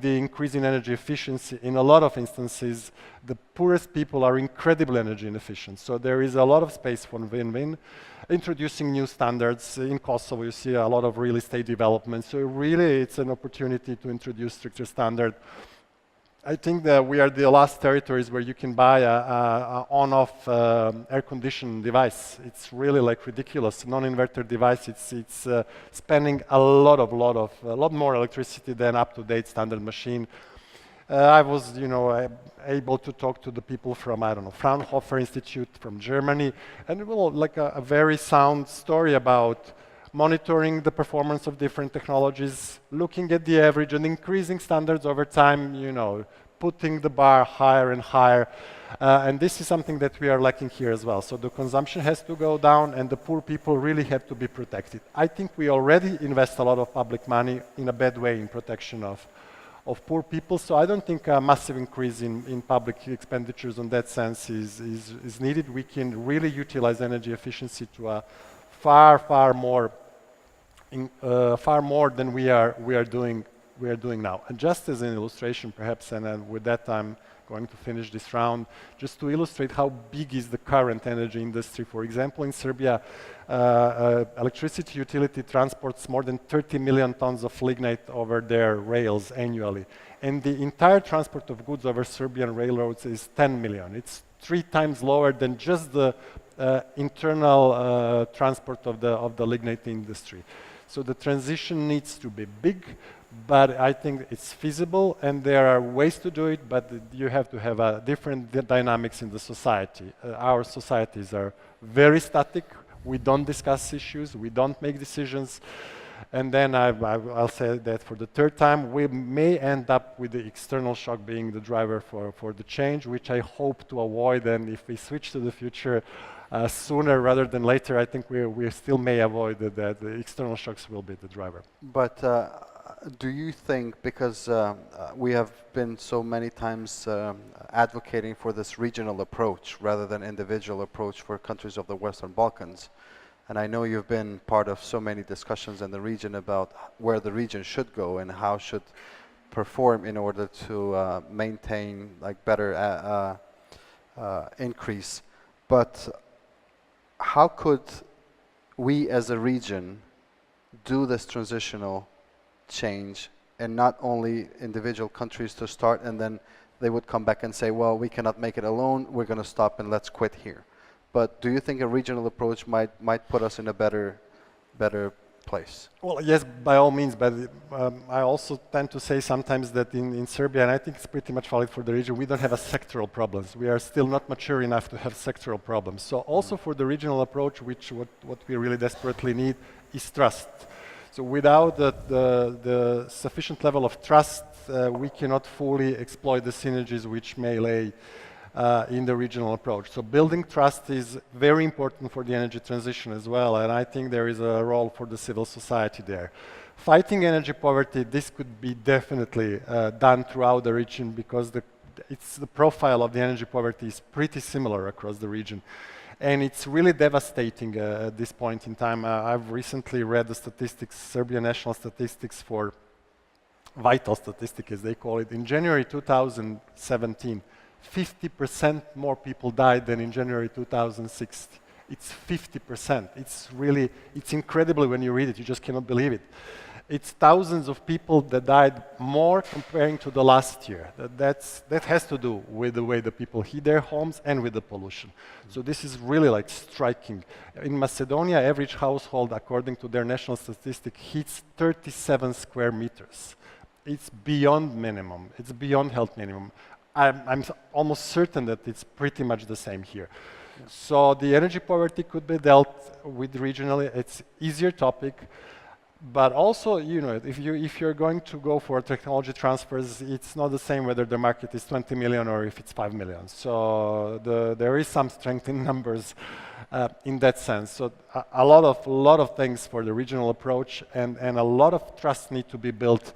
increase in energy efficiency. In a lot of instances, the poorest people are incredibly energy inefficient. So there is a lot of space for win-win. Introducing new standards. In Kosovo, you see a lot of real estate development. So really, it's an opportunity to introduce stricter standard. I think that we are the last territories where you can buy a on-off air conditioning device. It's really like ridiculous. Non-inverter device. It's spending a lot more electricity than up-to-date standard machine. I was, able to talk to the people from, Fraunhofer Institute from Germany, and like a very sound story about monitoring the performance of different technologies, looking at the average and increasing standards over time, putting the bar higher and higher. And this is something that we are lacking here as well. So the consumption has to go down, and the poor people really have to be protected. I think we already invest a lot of public money in a bad way in protection of poor people. So I don't think a massive increase in public expenditures in that sense is needed. We can really utilize energy efficiency to a far more than we are doing now. And just as an illustration, perhaps, and with that I'm going to finish this round, just to illustrate how big is the current energy industry. For example, in Serbia, electricity utility transports more than 30 million tons of lignite over their rails annually. And the entire transport of goods over Serbian railroads is 10 million. It's 3 times lower than just the internal transport of the lignite industry. So the transition needs to be big, but I think it's feasible, and there are ways to do it, but you have to have different dynamics in the society. Our societies are very static. We don't discuss issues. We don't make decisions. And then I'll say that for the third time, we may end up with the external shock being the driver for the change, which I hope to avoid. And if we switch to the future sooner rather than later, I think we still may avoid that the external shocks will be the driver. But do you think, because we have been so many times advocating for this regional approach rather than individual approach for countries of the Western Balkans, and I know you've been part of so many discussions in the region about where the region should go and how should perform in order to maintain like better increase. But how could we as a region do this transitional change, and not only individual countries to start and then they would come back and say, well, we cannot make it alone, we're going to stop and let's quit here? But do you think a regional approach might put us in a better place? Well, yes, by all means, but I also tend to say sometimes that in Serbia, and I think it's pretty much valid for the region, we don't have a sectoral problems. We are still not mature enough to have sectoral problems. So also for the regional approach, what we really desperately need is trust. So without the sufficient level of trust, we cannot fully exploit the synergies which may lay in the regional approach. So building trust is very important for the energy transition as well, and I think there is a role for the civil society there. Fighting energy poverty, this could be definitely done throughout the region, because the profile of the energy poverty is pretty similar across the region. And it's really devastating at this point in time. I've recently read the statistics, Serbian national statistics for vital statistics, as they call it. In January 2017, 50% more people died than in January 2006. It's 50%. It's incredible when you read it. You just cannot believe it. It's thousands of people that died more comparing to the last year. That has to do with the way the people heat their homes and with the pollution. So this is really like striking. In Macedonia, average household, according to their national statistic, heats 37 square meters. It's beyond minimum. It's beyond health minimum. I'm almost certain that it's pretty much the same here. Yeah. So the energy poverty could be dealt with regionally. It's easier topic. But also, you know, if you're going to go for technology transfers, it's not the same whether the market is 20 million or if it's 5 million. So there is some strength in numbers in that sense. So a lot of things for the regional approach, and a lot of trust need to be built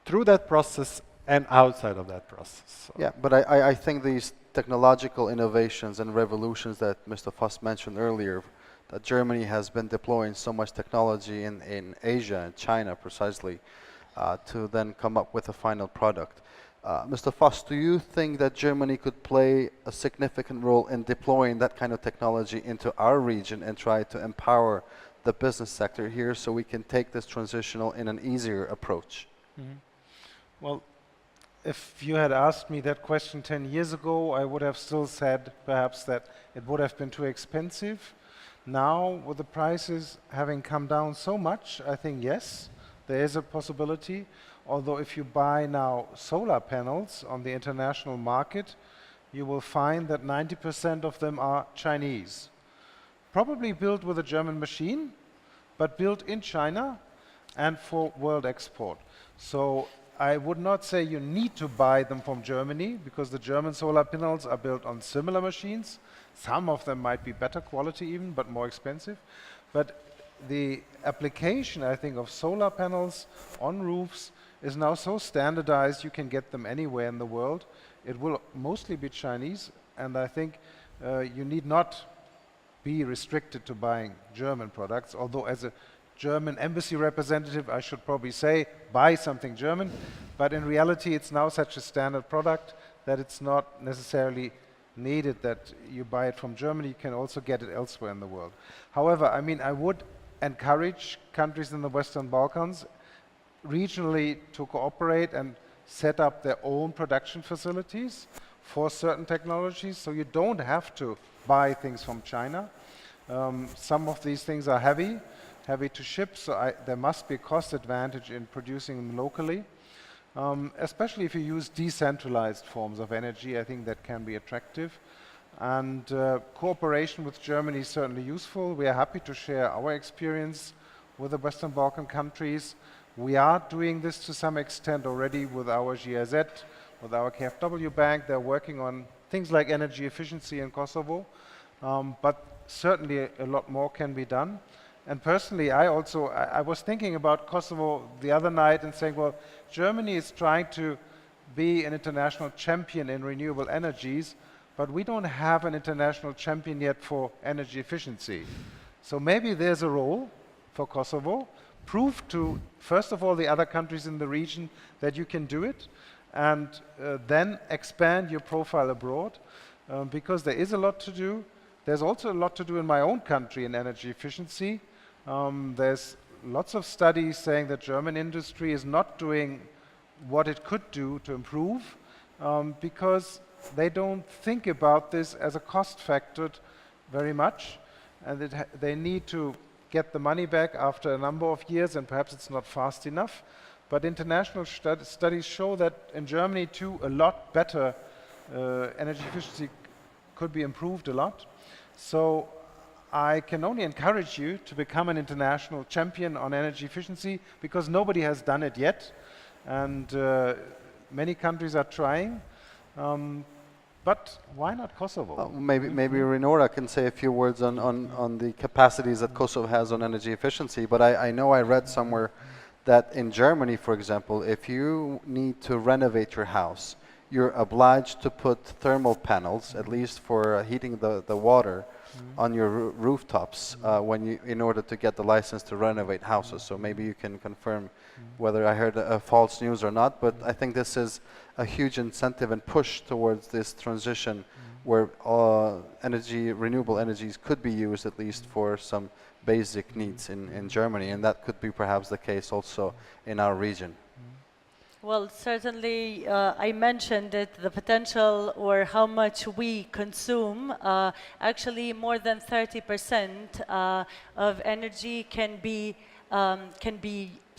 through that process and outside of that process. So. Yeah, but I think these technological innovations and revolutions that Mr. Voss mentioned earlier, that Germany has been deploying so much technology in Asia and China precisely to then come up with a final product. Mr. Voss, do you think that Germany could play a significant role in deploying that kind of technology into our region and try to empower the business sector here so we can take this transitional in an easier approach? Mm-hmm. Well, if you had asked me that question 10 years ago, I would have still said perhaps that it would have been too expensive. Now, with the prices having come down so much, I think yes, there is a possibility. Although if you buy now solar panels on the international market, you will find that 90% of them are Chinese. Probably built with a German machine, but built in China and for world export. So I would not say you need to buy them from Germany, because the German solar panels are built on similar machines. Some of them might be better quality even, but more expensive. But the application, I think, of solar panels on roofs is now so standardized you can get them anywhere in the world. It will mostly be Chinese, and I think you need not be restricted to buying German products, although as a German embassy representative I should probably say buy something German, but in reality it's now such a standard product that it's not necessarily needed that you buy it from Germany. You can also get it elsewhere in the world. However, I mean, I would encourage countries in the Western Balkans regionally to cooperate and set up their own production facilities for certain technologies, so you don't have to buy things from China. Some of these things are heavy to ship, so there must be a cost advantage in producing them locally. Especially if you use decentralized forms of energy, I think that can be attractive. And cooperation with Germany is certainly useful. We are happy to share our experience with the Western Balkan countries. We are doing this to some extent already with our GIZ, with our KfW bank. They're working on things like energy efficiency in Kosovo, but certainly a lot more can be done. And personally, I was thinking about Kosovo the other night and saying, well, Germany is trying to be an international champion in renewable energies, but we don't have an international champion yet for energy efficiency. So maybe there's a role for Kosovo. Prove to, first of all, the other countries in the region that you can do it, and then expand your profile abroad, because there is a lot to do. There's also a lot to do in my own country in energy efficiency. There's lots of studies saying that German industry is not doing what it could do to improve, because they don't think about this as a cost factor very much, and they need to get the money back after a number of years, and perhaps it's not fast enough. But international studies show that in Germany too, a lot better energy efficiency could be improved a lot. So I can only encourage you to become an international champion on energy efficiency, because nobody has done it yet, and many countries are trying. But why not Kosovo? Maybe Rinora can say a few words on the capacities that Kosovo has on energy efficiency. But I know I read somewhere that in Germany, for example, if you need to renovate your house, you're obliged to put thermal panels, at least for heating the water, on your rooftops in order to get the license to renovate houses. So maybe you can confirm whether I heard false news or not, but I think this is a huge incentive and push towards this transition where renewable energies could be used at least for some basic needs in Germany, and that could be perhaps the case also in our region. Well, certainly, I mentioned that the potential or how much we consume, actually more than 30% of energy can be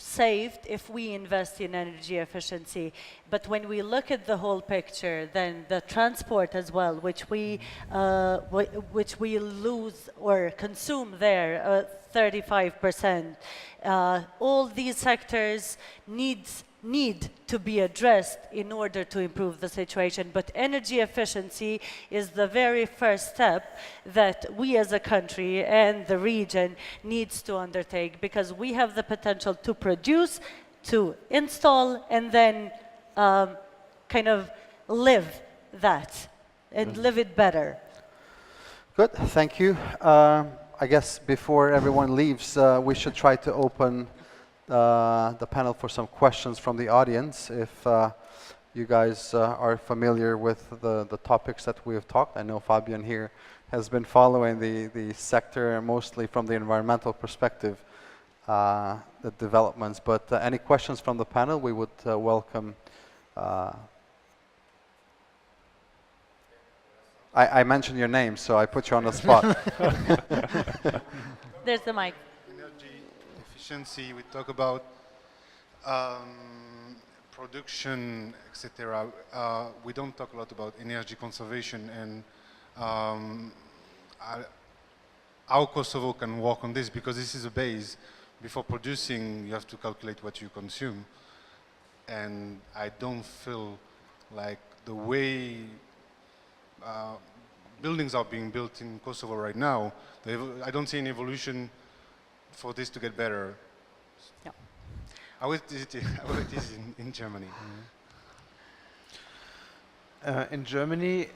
saved if we invest in energy efficiency. But when we look at the whole picture, then the transport as well, which we lose or consume there, 35%, all these sectors need to be addressed in order to improve the situation. But energy efficiency is the very first step that we as a country and the region needs to undertake, because we have the potential to produce, to install, and then kind of live that and live it better. Good, thank you. I guess before everyone leaves, we should try to open the panel for some questions from the audience. If you guys are familiar with the topics that we have talked, I know Fabian here has been following the sector mostly from the environmental perspective, the developments. But any questions from the panel, we would welcome. I mentioned your name, so I put you on the spot. There's the mic. Efficiency, we talk about production, etc. We don't talk a lot about energy conservation and how Kosovo can work on this, because this is a base. Before producing, you have to calculate what you consume. And I don't feel like the way buildings are being built in Kosovo right now, I don't see any evolution for this to get better. Yeah. How it is in Germany? In Germany,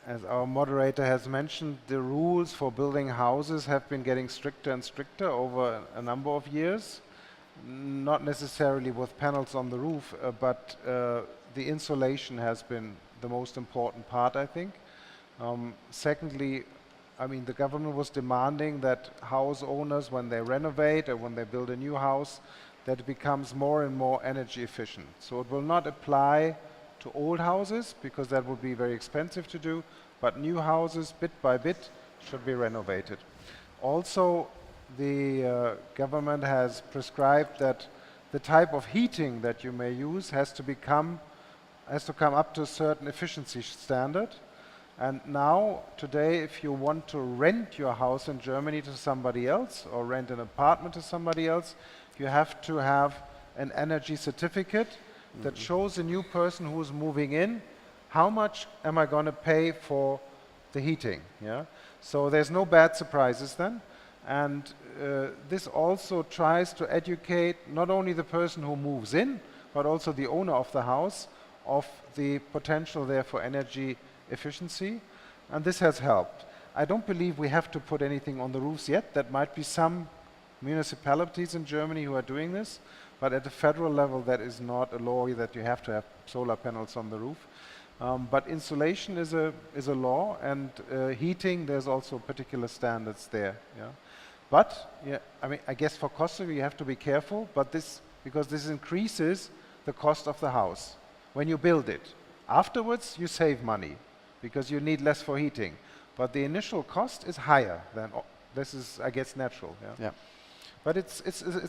as our moderator has mentioned, the rules for building houses have been getting stricter and stricter over a number of years. Not necessarily with panels on the roof, but the insulation has been the most important part, I think. Secondly, I mean, the government was demanding that house owners, when they renovate or when they build a new house, that it becomes more and more energy efficient. So it will not apply to old houses, because that would be very expensive to do, but new houses, bit by bit, should be renovated. Also, the government has prescribed that the type of heating that you may use has to come up to a certain efficiency standard. And now, today, if you want to rent your house in Germany to somebody else or rent an apartment to somebody else, you have to have an energy certificate that shows a new person who is moving in, how much am I going to pay for the heating? Yeah? So there's no bad surprises then. And this also tries to educate not only the person who moves in, but also the owner of the house of the potential there for energy efficiency, and this has helped. I don't believe we have to put anything on the roofs yet. That might be some municipalities in Germany who are doing this, but at the federal level that is not a law that you have to have solar panels on the roof. But insulation is a law, and heating, there's also particular standards there. Yeah? But yeah, I mean, I guess for Kosovo you have to be careful, but because this increases the cost of the house when you build it. Afterwards you save money, because you need less for heating. But the initial cost is higher than, this is, I guess, natural. Yeah? Yeah. But it's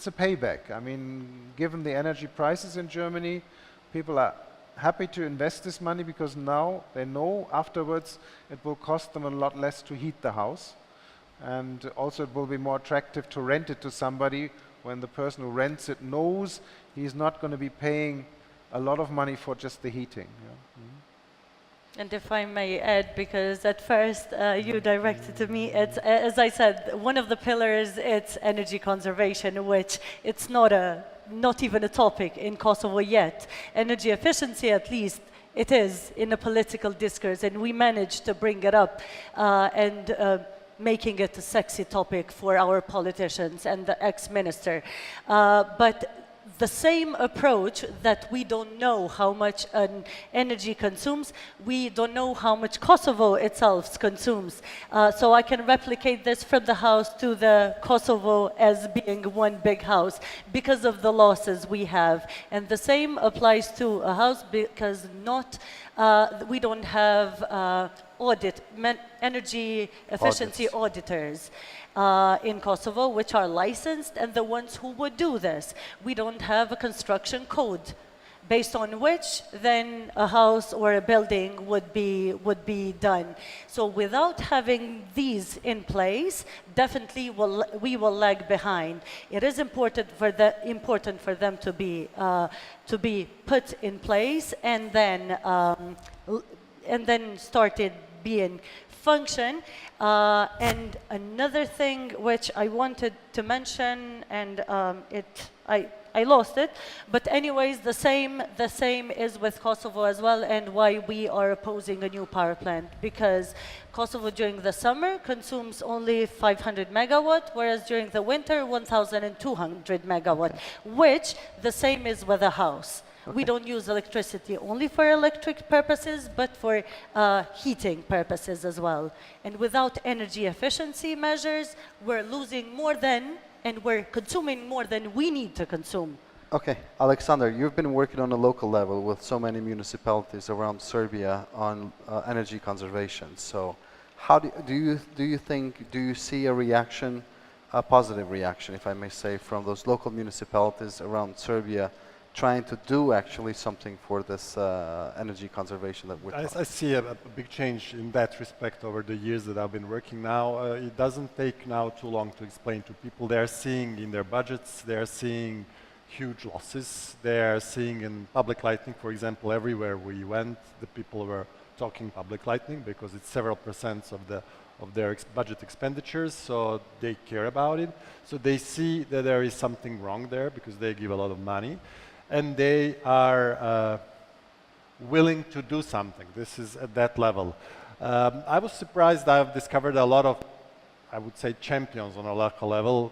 a payback. I mean, given the energy prices in Germany, people are happy to invest this money, because now they know afterwards it will cost them a lot less to heat the house. And also it will be more attractive to rent it to somebody when the person who rents it knows he's not going to be paying a lot of money for just the heating. Yeah? And if I may add, because at first you directed to me, it's, as I said, one of the pillars, it's energy conservation, which it's not even a topic in Kosovo yet. Energy efficiency, at least, it is in a political discourse, and we managed to bring it up and making it a sexy topic for our politicians and the ex-minister. But the same approach that we don't know how much an energy consumes, we don't know how much Kosovo itself consumes. So I can replicate this from the house to the Kosovo as being one big house because of the losses we have. And the same applies to a house, because we don't have energy efficiency auditors in Kosovo, which are licensed and the ones who would do this. We don't have a construction code based on which then a house or a building would be done. So without having these in place, definitely we will lag behind. It is important for them to be put in place and then started being function. And another thing which I wanted to mention, and I lost it, but anyways, the same is with Kosovo as well, and why we are opposing a new power plant, because Kosovo during the summer consumes only 500 megawatt, whereas during the winter 1,200 megawatt, which the same is with a house. Okay. We don't use electricity only for electric purposes, but for heating purposes as well. And without energy efficiency measures, we're losing more than, and we're consuming more than we need to consume. Okay, Aleksandar, you've been working on a local level with so many municipalities around Serbia on energy conservation. So, how do you see a reaction, a positive reaction, if I may say, from those local municipalities around Serbia, trying to do actually something for this energy conservation that we're talking? I see a big change in that respect over the years that I've been working now. It doesn't take now too long to explain to people. They are seeing in their budgets, they are seeing huge losses. They are seeing in public lighting, for example, everywhere we went, the people were talking public lighting because it's several percent of their budget expenditures, so they care about it. So they see that there is something wrong there because they give a lot of money. And they are willing to do something. This is at that level. I was surprised. I've discovered a lot of, I would say, champions on a local level,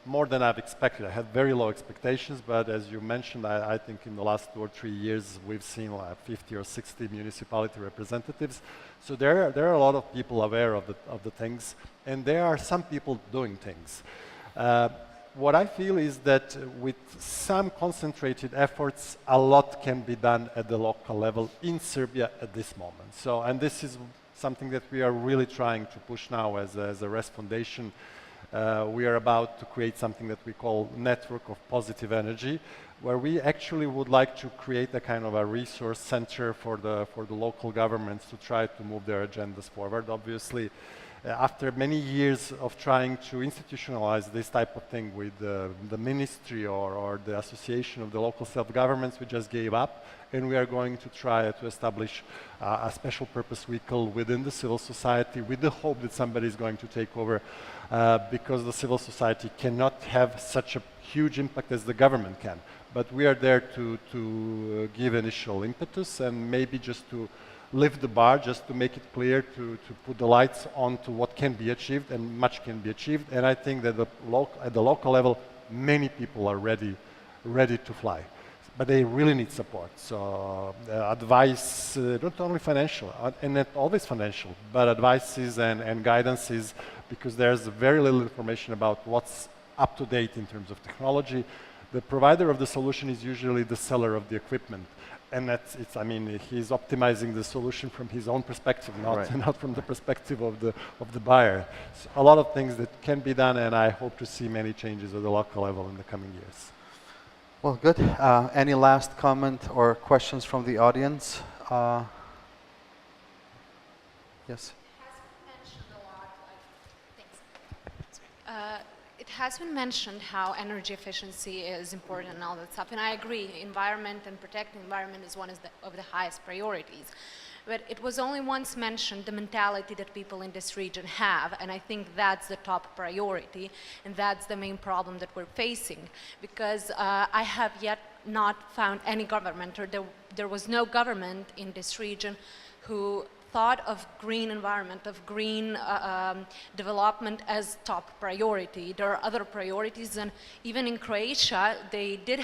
more than I've expected. I had very low expectations, but as you mentioned, I think in the last 2 or 3 years, we've seen like 50 or 60 municipality representatives. So there are a lot of people aware of the things, and there are some people doing things. What I feel is that with some concentrated efforts, a lot can be done at the local level in Serbia at this moment. So, and this is something that we are really trying to push now as a RES Foundation. We are about to create something that we call Network of Positive Energy, where we actually would like to create a kind of a resource center for the local governments to try to move their agendas forward. Obviously, after many years of trying to institutionalize this type of thing with the ministry or the association of the local self-governments, we just gave up, and we are going to try to establish a special purpose vehicle within the civil society with the hope that somebody is going to take over, because the civil society cannot have such a huge impact as the government can. But we are there to give initial impetus and maybe just to lift the bar, just to make it clear, to put the lights on to what can be achieved, and much can be achieved. And I think that at the local level, many people are ready to fly. But they really need support. So advice, not only financial, and not always financial, but advices and guidances, because there's very little information about what's up to date in terms of technology. The provider of the solution is usually the seller of the equipment. And I mean, he's optimizing the solution from his own perspective, not from the perspective of the buyer. So a lot of things that can be done, and I hope to see many changes at the local level in the coming years. Well, good. Any last comment or questions from the audience? Yes. It has been mentioned how energy efficiency is important and all that stuff, and I agree, environment and protecting the environment is one of the highest priorities. But it was only once mentioned the mentality that people in this region have, and I think that's the top priority, and that's the main problem that we're facing, because I have yet not found any government, or there was no government in this region who thought of green environment, of green development as top priority. There are other priorities, and even in Croatia, they did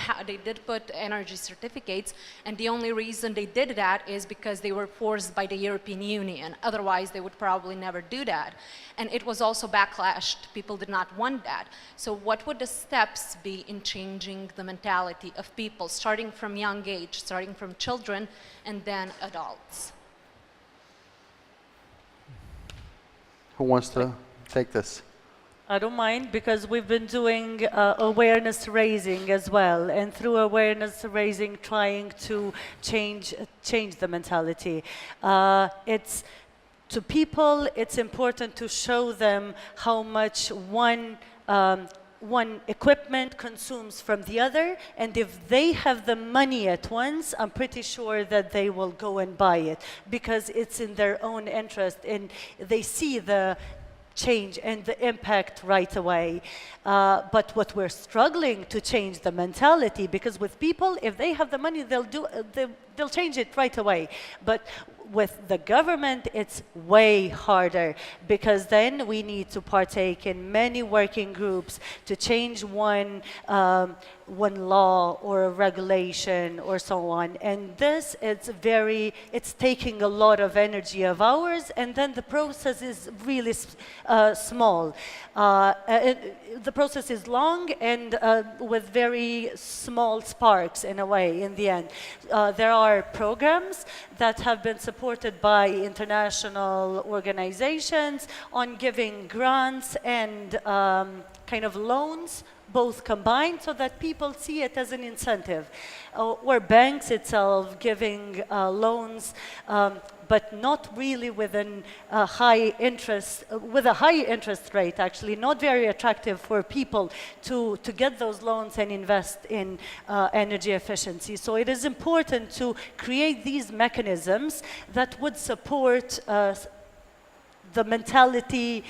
put energy certificates, and the only reason they did that is because they were forced by the European Union. Otherwise, they would probably never do that. And it was also backlashed. People did not want that. So what would the steps be in changing the mentality of people, starting from young age, starting from children, and then adults? Who wants to take this? I don't mind, because we've been doing awareness raising as well, and through awareness raising, trying to change the mentality. It's to people. It's important to show them how much one equipment consumes from the other, and if they have the money at once, I'm pretty sure that they will go and buy it, because it's in their own interest, and they see the change and the impact right away. But what we're struggling to change the mentality, because with people, if they have the money, they'll change it right away. But with the government, it's way harder, because then we need to partake in many working groups to change one law or a regulation or so on. And this, it's taking a lot of energy of ours, and then the process is really small. The process is long and with very small sparks in a way in the end. There are programs that have been supported by international organizations on giving grants and kind of loans, both combined, so that people see it as an incentive. Or banks itself giving loans, but not really with a high interest rate, actually, not very attractive for people to get those loans and invest in energy efficiency. So it is important to create these mechanisms that would support the mentality,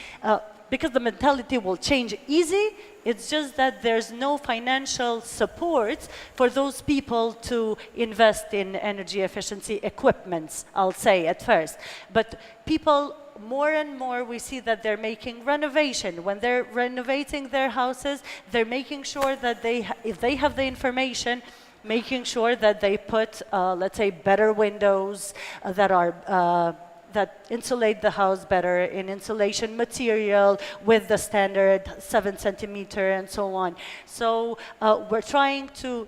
because the mentality will change easy. It's just that there's no financial support for those people to invest in energy efficiency equipments, I'll say at first. But people, more and more, we see that they're making renovation. When they're renovating their houses, they're making sure that if they have the information, making sure that they put, let's say, better windows that insulate the house better in insulation material with the standard 7 centimeter and so on. So we're trying to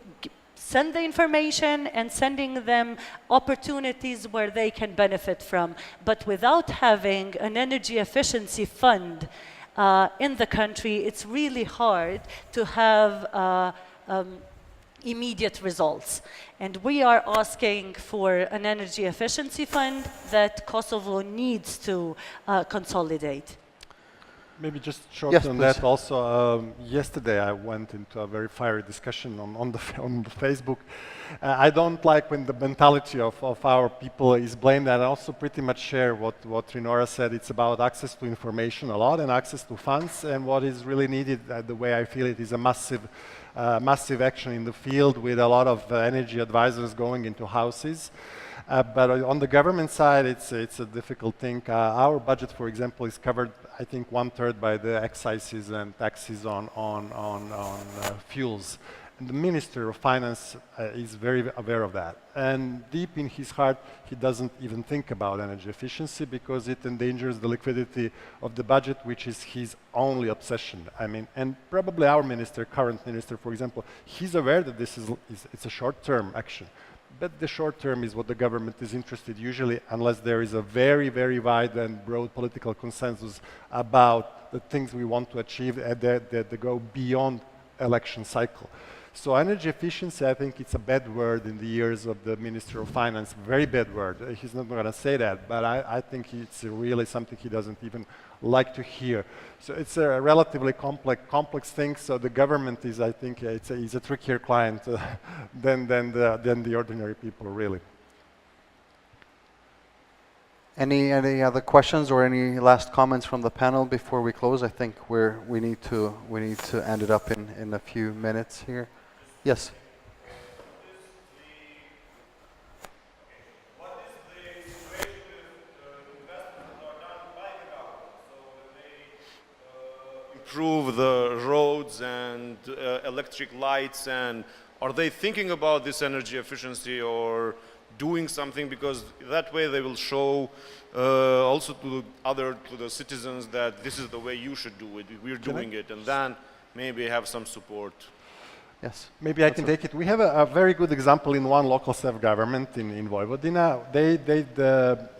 send the information and sending them opportunities where they can benefit from. But without having an energy efficiency fund in the country, it's really hard to have immediate results. And we are asking for an energy efficiency fund that Kosovo needs to consolidate. Maybe just short Yes, on please. that also. Yesterday I went into a very fiery discussion on the Facebook. I don't like when the mentality of our people is blamed. I also pretty much share what Rinora said. It's about access to information a lot and access to funds, and what is really needed, the way I feel it, is a massive action in the field with a lot of energy advisors going into houses. But on the government side, it's a difficult thing. Our budget, for example, is covered, I think, 1/3 by the excises and taxes on fuels. And the Minister of Finance is very aware of that. And deep in his heart, he doesn't even think about energy efficiency, because it endangers the liquidity of the budget, which is his only obsession. I mean, and probably our minister, current minister, for example, he's aware that this it's a short-term action. But the short term is what the government is interested usually, unless there is a very, very wide and broad political consensus about the things we want to achieve that go beyond election cycle. So energy efficiency, I think it's a bad word in the ears of the Minister of Finance, very bad word. He's not going to say that, but I think it's really something he doesn't even like to hear. So it's a relatively complex thing. So the government is, I think, is a trickier client than the ordinary people, really. Any other questions or any last comments from the panel before we close? I think we need to end it up in a few minutes here. Yes. What is the situation with investments that are done by the government? So when they improve the roads and electric lights, and are they thinking about this energy efficiency or doing something? Because that way they will show also to the citizens that this is the way you should do it. We're doing it, and then maybe have some support. Yes. Maybe I can take it. We have a very good example in one local self-government in Vojvodina. They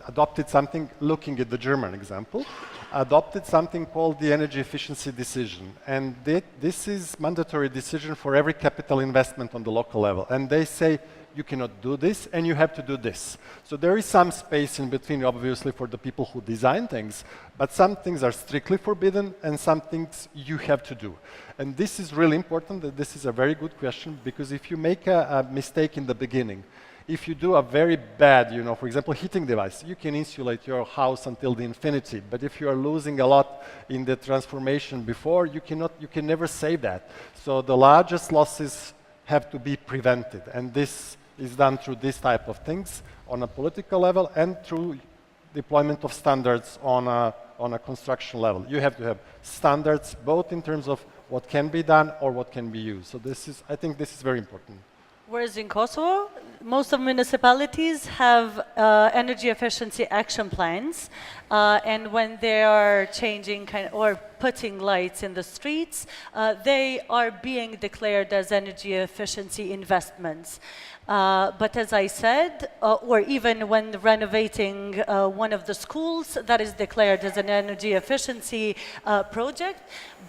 adopted something looking at the German example, adopted something called the energy efficiency decision. And this is mandatory decision for every capital investment on the local level. And they say, you cannot do this, and you have to do this. So there is some space in between, obviously, for the people who design things, but some things are strictly forbidden, and some things you have to do. And this is really important, that this is a very good question, because if you make a mistake in the beginning, if you do a very bad, for example, heating device, you can insulate your house until the infinity. But if you are losing a lot in the transformation before, you can never save that. So the largest losses have to be prevented, and this is done through this type of things on a political level and through deployment of standards on a construction level. You have to have standards both in terms of what can be done or what can be used. So I think this is very important. Whereas in Kosovo, most of municipalities have energy efficiency action plans, and when they are changing or putting lights in the streets, they are being declared as energy efficiency investments. But as I said, or even when renovating one of the schools, that is declared as an energy efficiency project,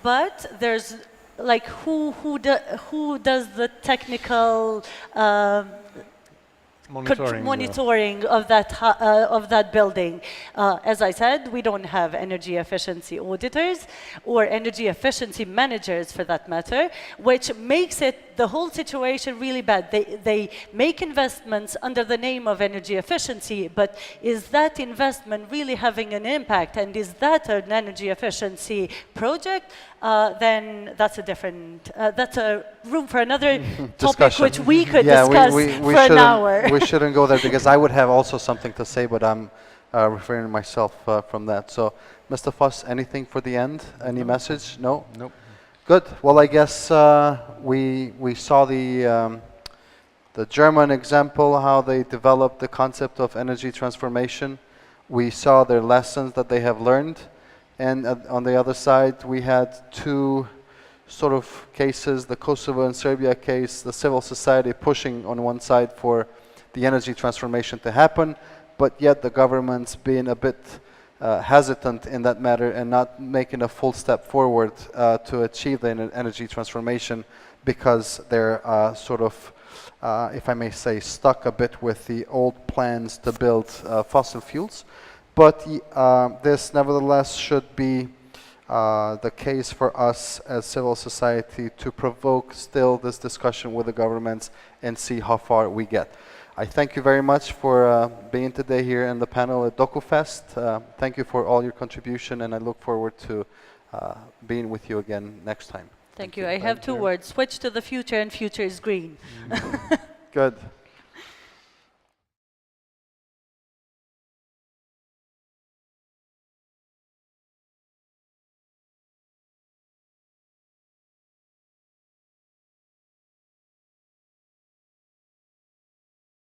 but there's like who does the technical monitoring of that building? As I said, we don't have energy efficiency auditors or energy efficiency managers, for that matter, which makes the whole situation really bad. They make investments under the name of energy efficiency, but is that investment really having an impact, and is that an energy efficiency project? Then that's that's a room for another topic, which we could discuss for an hour. We shouldn't go there, because I would have also something to say, but I'm refraining myself from that. So, Mr. Voss, anything for the end? Any message? No? Nope. Good. Well, I guess we saw the German example, how they developed the concept of energy transformation. We saw their lessons that they have learned. And on the other side, we had two sort of cases, the Kosovo and Serbia case, the civil society pushing on one side for the energy transformation to happen, but yet the government's being a bit hesitant in that matter and not making a full step forward to achieve the energy transformation, because they're sort of, if I may say, stuck a bit with the old plans to build fossil fuels. But this nevertheless should be the case for us as civil society to provoke still this discussion with the governments and see how far we get. I thank you very much for being today here in the panel at Dokufest. Thank you for all your contribution, and I look forward to being with you again next time. Thank you. I have two words: switch to the future, and future is green. Good.